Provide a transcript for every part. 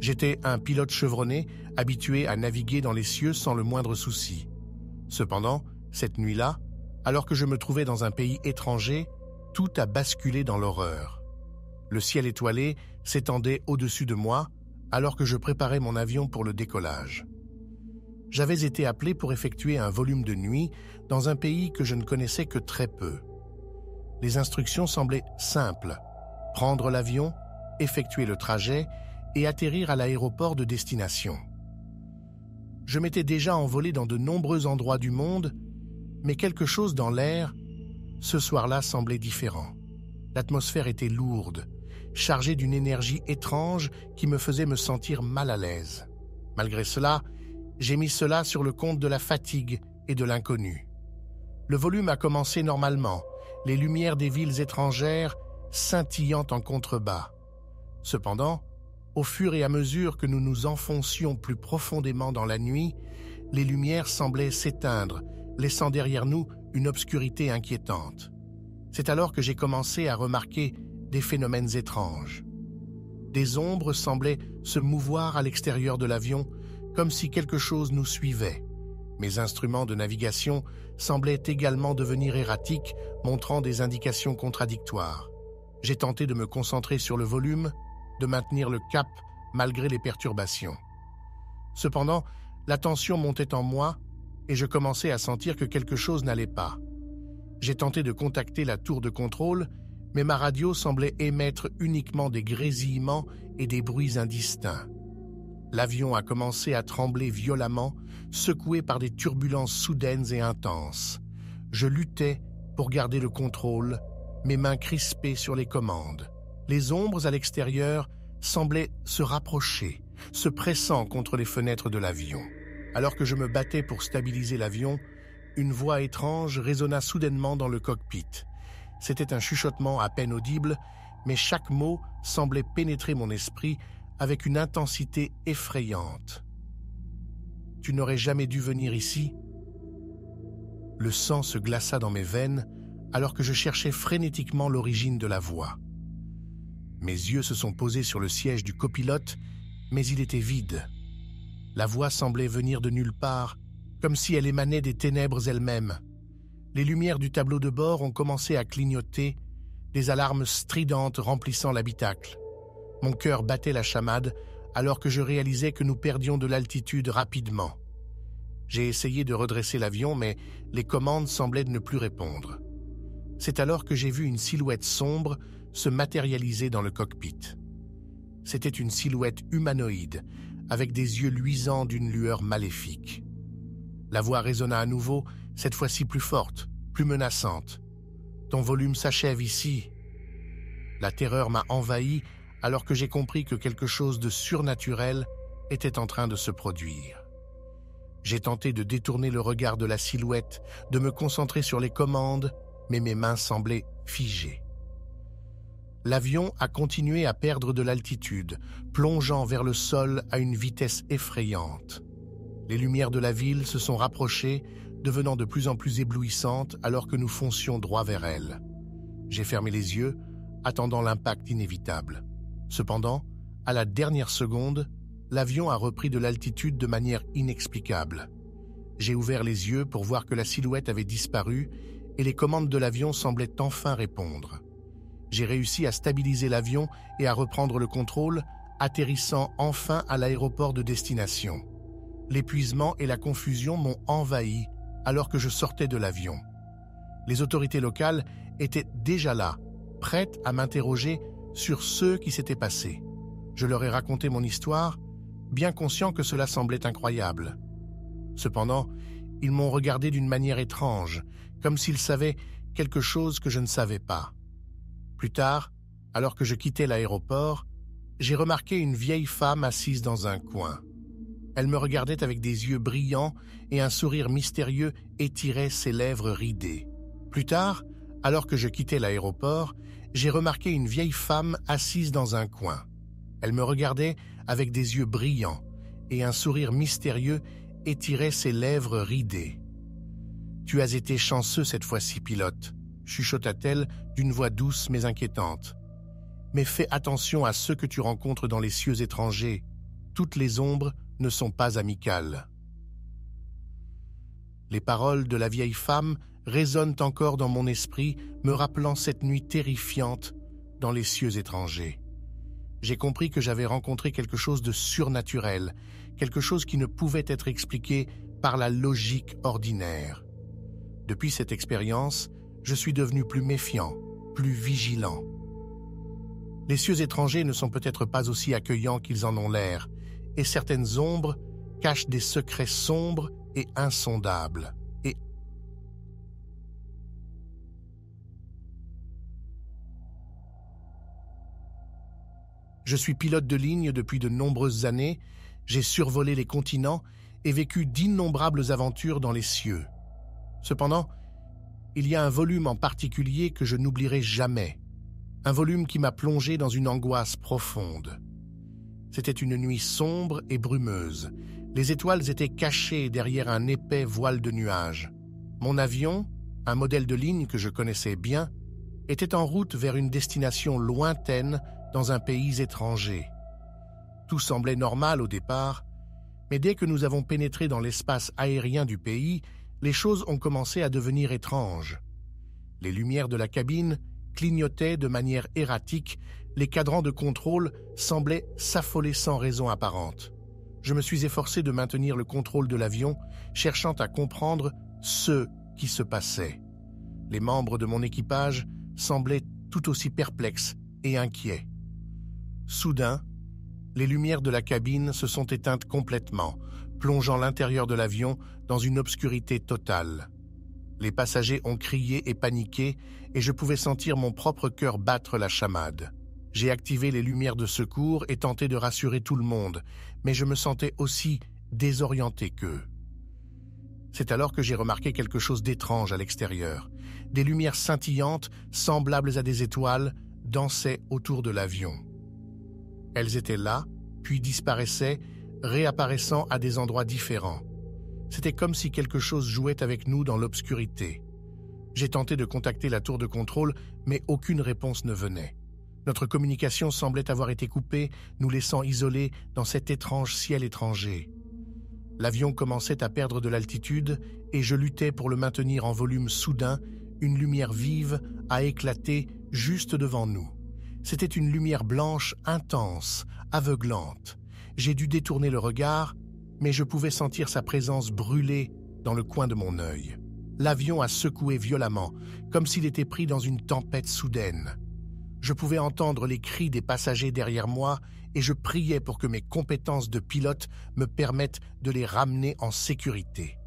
J'étais un pilote chevronné, habitué à naviguer dans les cieux sans le moindre souci. Cependant, cette nuit-là, alors que je me trouvais dans un pays étranger, tout a basculé dans l'horreur. Le ciel étoilé s'étendait au-dessus de moi, alors que je préparais mon avion pour le décollage. J'avais été appelé pour effectuer un volume de nuit dans un pays que je ne connaissais que très peu. Les instructions semblaient simples: prendre l'avion, effectuer le trajet et atterrir à l'aéroport de destination. Je m'étais déjà envolé dans de nombreux endroits du monde, mais quelque chose dans l'air, ce soir-là, semblait différent. L'atmosphère était lourde, chargée d'une énergie étrange qui me faisait me sentir mal à l'aise. Malgré cela, j'ai mis cela sur le compte de la fatigue et de l'inconnu. Le volume a commencé normalement, les lumières des villes étrangères scintillant en contrebas. Cependant, au fur et à mesure que nous nous enfoncions plus profondément dans la nuit, les lumières semblaient s'éteindre, laissant derrière nous une obscurité inquiétante. C'est alors que j'ai commencé à remarquer des phénomènes étranges. Des ombres semblaient se mouvoir à l'extérieur de l'avion, comme si quelque chose nous suivait. Mes instruments de navigation semblaient également devenir erratiques, montrant des indications contradictoires. J'ai tenté de me concentrer sur le volume, de maintenir le cap malgré les perturbations. Cependant, la tension montait en moi et je commençais à sentir que quelque chose n'allait pas. J'ai tenté de contacter la tour de contrôle, mais ma radio semblait émettre uniquement des grésillements et des bruits indistincts. L'avion a commencé à trembler violemment, secoué par des turbulences soudaines et intenses. Je luttais pour garder le contrôle, mes mains crispées sur les commandes. Les ombres à l'extérieur semblaient se rapprocher, se pressant contre les fenêtres de l'avion. Alors que je me battais pour stabiliser l'avion, une voix étrange résonna soudainement dans le cockpit. C'était un chuchotement à peine audible, mais chaque mot semblait pénétrer mon esprit avec une intensité effrayante. « Tu n'aurais jamais dû venir ici ?» Le sang se glaça dans mes veines alors que je cherchais frénétiquement l'origine de la voix. Mes yeux se sont posés sur le siège du copilote, mais il était vide. La voix semblait venir de nulle part, comme si elle émanait des ténèbres elles-mêmes. Les lumières du tableau de bord ont commencé à clignoter, des alarmes stridentes remplissant l'habitacle. Mon cœur battait la chamade alors que je réalisais que nous perdions de l'altitude rapidement. J'ai essayé de redresser l'avion, mais les commandes semblaient ne plus répondre. C'est alors que j'ai vu une silhouette sombre se matérialiser dans le cockpit. C'était une silhouette humanoïde, avec des yeux luisants d'une lueur maléfique. La voix résonna à nouveau, cette fois-ci plus forte, plus menaçante. « Ton volume s'achève ici. » La terreur m'a envahi alors que j'ai compris que quelque chose de surnaturel était en train de se produire. J'ai tenté de détourner le regard de la silhouette, de me concentrer sur les commandes, mais mes mains semblaient figées. L'avion a continué à perdre de l'altitude, plongeant vers le sol à une vitesse effrayante. Les lumières de la ville se sont rapprochées, devenant de plus en plus éblouissantes alors que nous foncions droit vers elles. J'ai fermé les yeux, attendant l'impact inévitable. Cependant, à la dernière seconde, l'avion a repris de l'altitude de manière inexplicable. J'ai ouvert les yeux pour voir que la silhouette avait disparu et les commandes de l'avion semblaient enfin répondre. J'ai réussi à stabiliser l'avion et à reprendre le contrôle, atterrissant enfin à l'aéroport de destination. L'épuisement et la confusion m'ont envahi alors que je sortais de l'avion. Les autorités locales étaient déjà là, prêtes à m'interroger sur ce qui s'était passé. Je leur ai raconté mon histoire, bien conscient que cela semblait incroyable. Cependant, ils m'ont regardé d'une manière étrange, comme s'ils savaient quelque chose que je ne savais pas. Plus tard, alors que je quittais l'aéroport, j'ai remarqué une vieille femme assise dans un coin. Elle me regardait avec des yeux brillants et un sourire mystérieux étirait ses lèvres ridées. Plus tard, alors que je quittais l'aéroport, j'ai remarqué une vieille femme assise dans un coin. Elle me regardait avec des yeux brillants et un sourire mystérieux étirait ses lèvres ridées. « Tu as été chanceux cette fois-ci, pilote », chuchota-t-elle d'une voix douce mais inquiétante. « Mais fais attention à ceux que tu rencontres dans les cieux étrangers. toutes les ombres ne sont pas amicales. Les paroles de la vieille femme résonnent encore dans mon esprit, me rappelant cette nuit terrifiante dans les cieux étrangers. J'ai compris que j'avais rencontré quelque chose de surnaturel, quelque chose qui ne pouvait être expliqué par la logique ordinaire. Depuis cette expérience, je suis devenu plus méfiant, plus vigilant. Les cieux étrangers ne sont peut-être pas aussi accueillants qu'ils en ont l'air, et certaines ombres cachent des secrets sombres et insondables. Je suis pilote de ligne depuis de nombreuses années, j'ai survolé les continents et vécu d'innombrables aventures dans les cieux. Cependant, il y a un volume en particulier que je n'oublierai jamais, un volume qui m'a plongé dans une angoisse profonde. C'était une nuit sombre et brumeuse. Les étoiles étaient cachées derrière un épais voile de nuages. Mon avion, un modèle de ligne que je connaissais bien, était en route vers une destination lointaine dans un pays étranger. Tout semblait normal au départ, mais dès que nous avons pénétré dans l'espace aérien du pays, les choses ont commencé à devenir étranges. Les lumières de la cabine clignotaient de manière erratique, les cadrans de contrôle semblaient s'affoler sans raison apparente. Je me suis efforcé de maintenir le contrôle de l'avion, cherchant à comprendre ce qui se passait. Les membres de mon équipage semblaient tout aussi perplexes et inquiets. Soudain, les lumières de la cabine se sont éteintes complètement, plongeant l'intérieur de l'avion dans une obscurité totale. Les passagers ont crié et paniqué, et je pouvais sentir mon propre cœur battre la chamade. J'ai activé les lumières de secours et tenté de rassurer tout le monde, mais je me sentais aussi désorienté qu'eux. C'est alors que j'ai remarqué quelque chose d'étrange à l'extérieur. Des lumières scintillantes, semblables à des étoiles, dansaient autour de l'avion. Elles étaient là, puis disparaissaient, réapparaissant à des endroits différents. C'était comme si quelque chose jouait avec nous dans l'obscurité. J'ai tenté de contacter la tour de contrôle, mais aucune réponse ne venait. Notre communication semblait avoir été coupée, nous laissant isolés dans cet étrange ciel étranger. L'avion commençait à perdre de l'altitude et je luttais pour le maintenir en volume soudain. Une lumière vive a éclaté juste devant nous. C'était une lumière blanche intense, aveuglante. J'ai dû détourner le regard, mais je pouvais sentir sa présence brûler dans le coin de mon œil. L'avion a secoué violemment, comme s'il était pris dans une tempête soudaine. Je pouvais entendre les cris des passagers derrière moi et je priais pour que mes compétences de pilote me permettent de les ramener en sécurité.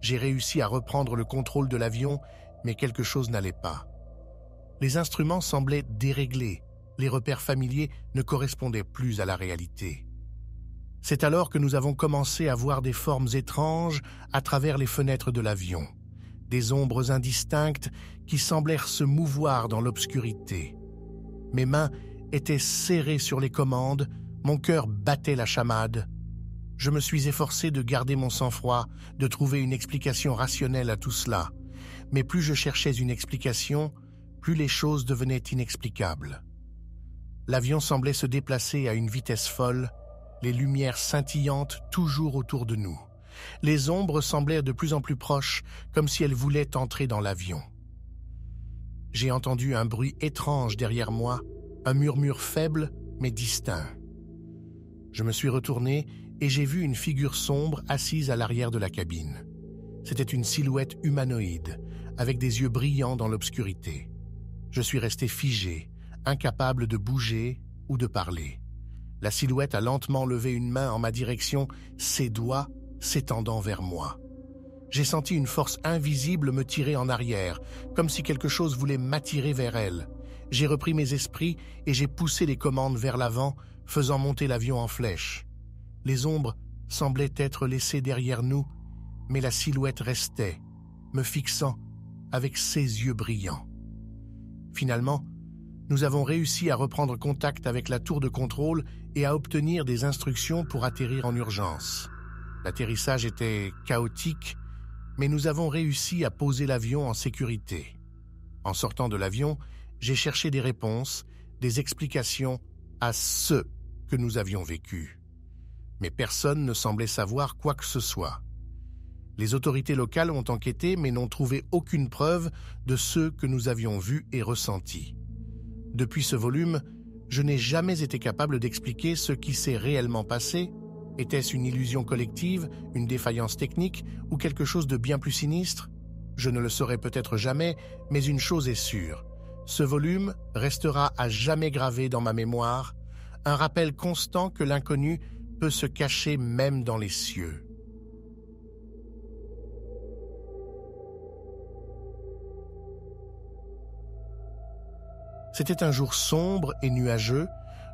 J'ai réussi à reprendre le contrôle de l'avion, mais quelque chose n'allait pas. Les instruments semblaient déréglés, les repères familiers ne correspondaient plus à la réalité. C'est alors que nous avons commencé à voir des formes étranges à travers les fenêtres de l'avion, des ombres indistinctes qui semblèrent se mouvoir dans l'obscurité. Mes mains étaient serrées sur les commandes, mon cœur battait la chamade. Je me suis efforcé de garder mon sang-froid, de trouver une explication rationnelle à tout cela. Mais plus je cherchais une explication, plus les choses devenaient inexplicables. L'avion semblait se déplacer à une vitesse folle, les lumières scintillantes toujours autour de nous. Les ombres semblaient de plus en plus proches, comme si elles voulaient entrer dans l'avion. J'ai entendu un bruit étrange derrière moi, un murmure faible mais distinct. Je me suis retourné et j'ai vu une figure sombre assise à l'arrière de la cabine. C'était une silhouette humanoïde, avec des yeux brillants dans l'obscurité. Je suis resté figé, incapable de bouger ou de parler. La silhouette a lentement levé une main en ma direction, ses doigts s'étendant vers moi. J'ai senti une force invisible me tirer en arrière, comme si quelque chose voulait m'attirer vers elle. J'ai repris mes esprits et j'ai poussé les commandes vers l'avant, faisant monter l'avion en flèche. Les ombres semblaient être laissées derrière nous, mais la silhouette restait, me fixant avec ses yeux brillants. Finalement, nous avons réussi à reprendre contact avec la tour de contrôle et à obtenir des instructions pour atterrir en urgence. L'atterrissage était chaotique, mais nous avons réussi à poser l'avion en sécurité. En sortant de l'avion, j'ai cherché des réponses, des explications à ce que nous avions vécu. mais personne ne semblait savoir quoi que ce soit. Les autorités locales ont enquêté mais n'ont trouvé aucune preuve de ce que nous avions vu et ressenti. Depuis ce volume, je n'ai jamais été capable d'expliquer ce qui s'est réellement passé. Était-ce une illusion collective, une défaillance technique ou quelque chose de bien plus sinistre? Je ne le saurai peut-être jamais, mais une chose est sûre. Ce volume restera à jamais gravé dans ma mémoire, un rappel constant que l'inconnu peut se cacher même dans les cieux. C'était un jour sombre et nuageux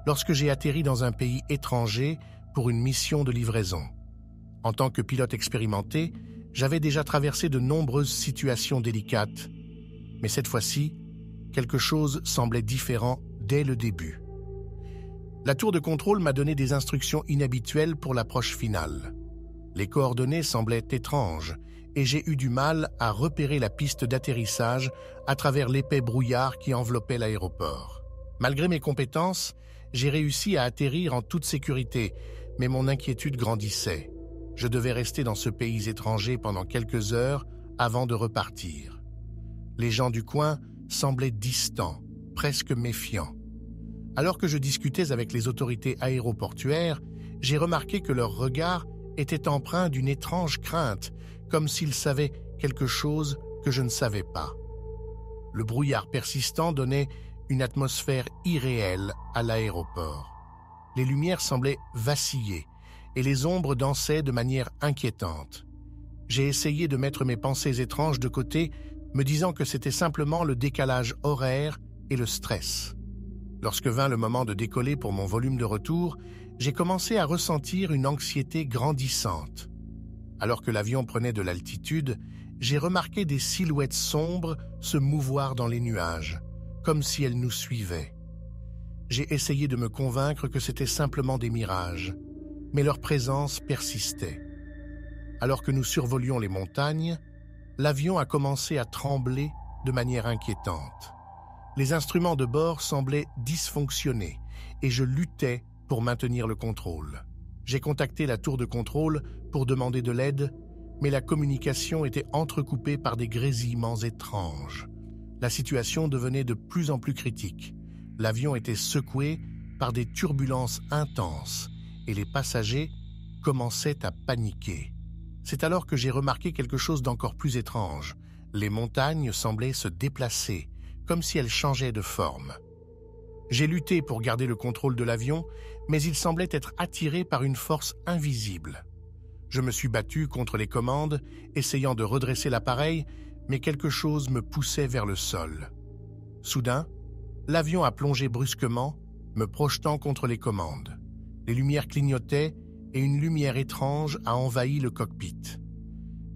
lorsque j'ai atterri dans un pays étranger pour une mission de livraison. En tant que pilote expérimenté, j'avais déjà traversé de nombreuses situations délicates, mais cette fois-ci, quelque chose semblait différent dès le début. La tour de contrôle m'a donné des instructions inhabituelles pour l'approche finale. Les coordonnées semblaient étranges et j'ai eu du mal à repérer la piste d'atterrissage à travers l'épais brouillard qui enveloppait l'aéroport. Malgré mes compétences, j'ai réussi à atterrir en toute sécurité, mais mon inquiétude grandissait. Je devais rester dans ce pays étranger pendant quelques heures avant de repartir. Les gens du coin semblaient distants, presque méfiants. Alors que je discutais avec les autorités aéroportuaires, j'ai remarqué que leur regard était empreint d'une étrange crainte, comme s'ils savaient quelque chose que je ne savais pas. Le brouillard persistant donnait une atmosphère irréelle à l'aéroport. Les lumières semblaient vaciller et les ombres dansaient de manière inquiétante. J'ai essayé de mettre mes pensées étranges de côté, me disant que c'était simplement le décalage horaire et le stress. Lorsque vint le moment de décoller pour mon volume de retour, j'ai commencé à ressentir une anxiété grandissante. Alors que l'avion prenait de l'altitude, j'ai remarqué des silhouettes sombres se mouvoir dans les nuages, comme si elles nous suivaient. J'ai essayé de me convaincre que c'était simplement des mirages, mais leur présence persistait. Alors que nous survolions les montagnes, l'avion a commencé à trembler de manière inquiétante. Les instruments de bord semblaient dysfonctionner et je luttais pour maintenir le contrôle. J'ai contacté la tour de contrôle pour demander de l'aide, mais la communication était entrecoupée par des grésillements étranges. La situation devenait de plus en plus critique. L'avion était secoué par des turbulences intenses et les passagers commençaient à paniquer. C'est alors que j'ai remarqué quelque chose d'encore plus étrange. Les montagnes semblaient se déplacer, comme si elles changeaient de forme. J'ai lutté pour garder le contrôle de l'avion, mais il semblait être attiré par une force invisible. Je me suis battu contre les commandes, essayant de redresser l'appareil, mais quelque chose me poussait vers le sol. Soudain, l'avion a plongé brusquement, me projetant contre les commandes. Les lumières clignotaient et une lumière étrange a envahi le cockpit.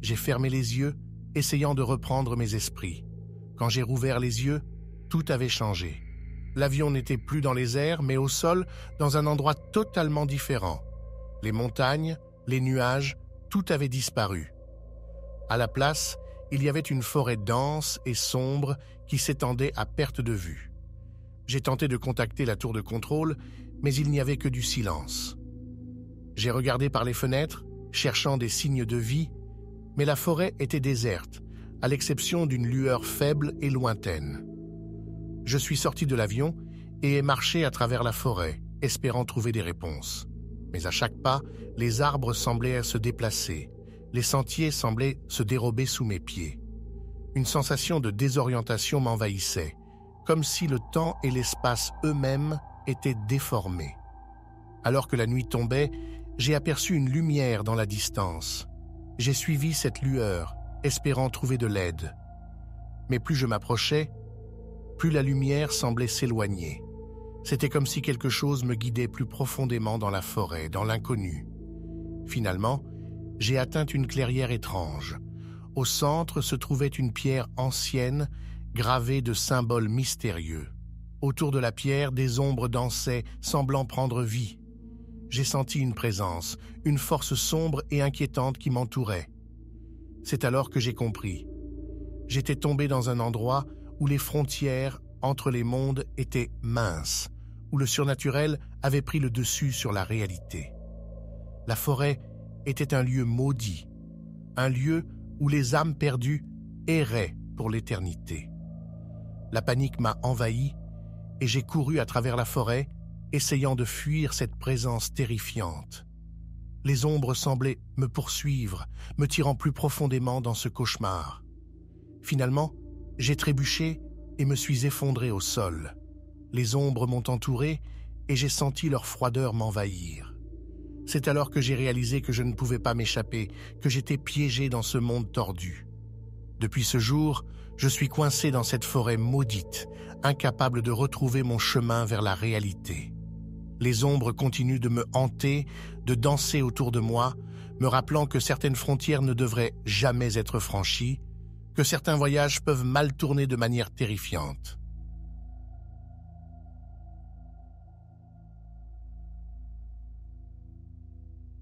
J'ai fermé les yeux, essayant de reprendre mes esprits. Quand j'ai rouvert les yeux, tout avait changé. L'avion n'était plus dans les airs, mais au sol, dans un endroit totalement différent. Les montagnes, les nuages, tout avait disparu. À la place, il y avait une forêt dense et sombre qui s'étendait à perte de vue. J'ai tenté de contacter la tour de contrôle, mais il n'y avait que du silence. J'ai regardé par les fenêtres, cherchant des signes de vie, mais la forêt était déserte, à l'exception d'une lueur faible et lointaine. Je suis sorti de l'avion et ai marché à travers la forêt, espérant trouver des réponses. Mais à chaque pas, les arbres semblaient se déplacer, les sentiers semblaient se dérober sous mes pieds. Une sensation de désorientation m'envahissait, comme si le temps et l'espace eux-mêmes étaient déformés. Alors que la nuit tombait, j'ai aperçu une lumière dans la distance. J'ai suivi cette lueur, espérant trouver de l'aide. Mais plus je m'approchais, plus la lumière semblait s'éloigner. C'était comme si quelque chose me guidait plus profondément dans la forêt, dans l'inconnu. Finalement, j'ai atteint une clairière étrange. Au centre se trouvait une pierre ancienne, gravée de symboles mystérieux. Autour de la pierre, des ombres dansaient, semblant prendre vie. J'ai senti une présence, une force sombre et inquiétante qui m'entourait. C'est alors que j'ai compris. J'étais tombé dans un endroit où les frontières entre les mondes étaient minces, où le surnaturel avait pris le dessus sur la réalité. La forêt était un lieu maudit, un lieu où les âmes perdues erraient pour l'éternité. La panique m'a envahi et j'ai couru à travers la forêt, essayant de fuir cette présence terrifiante. Les ombres semblaient me poursuivre, me tirant plus profondément dans ce cauchemar. Finalement, j'ai trébuché et me suis effondré au sol. Les ombres m'ont entouré et j'ai senti leur froideur m'envahir. C'est alors que j'ai réalisé que je ne pouvais pas m'échapper, que j'étais piégé dans ce monde tordu. Depuis ce jour, je suis coincé dans cette forêt maudite, incapable de retrouver mon chemin vers la réalité. Les ombres continuent de me hanter, de danser autour de moi, me rappelant que certaines frontières ne devraient jamais être franchies, que certains voyages peuvent mal tourner de manière terrifiante.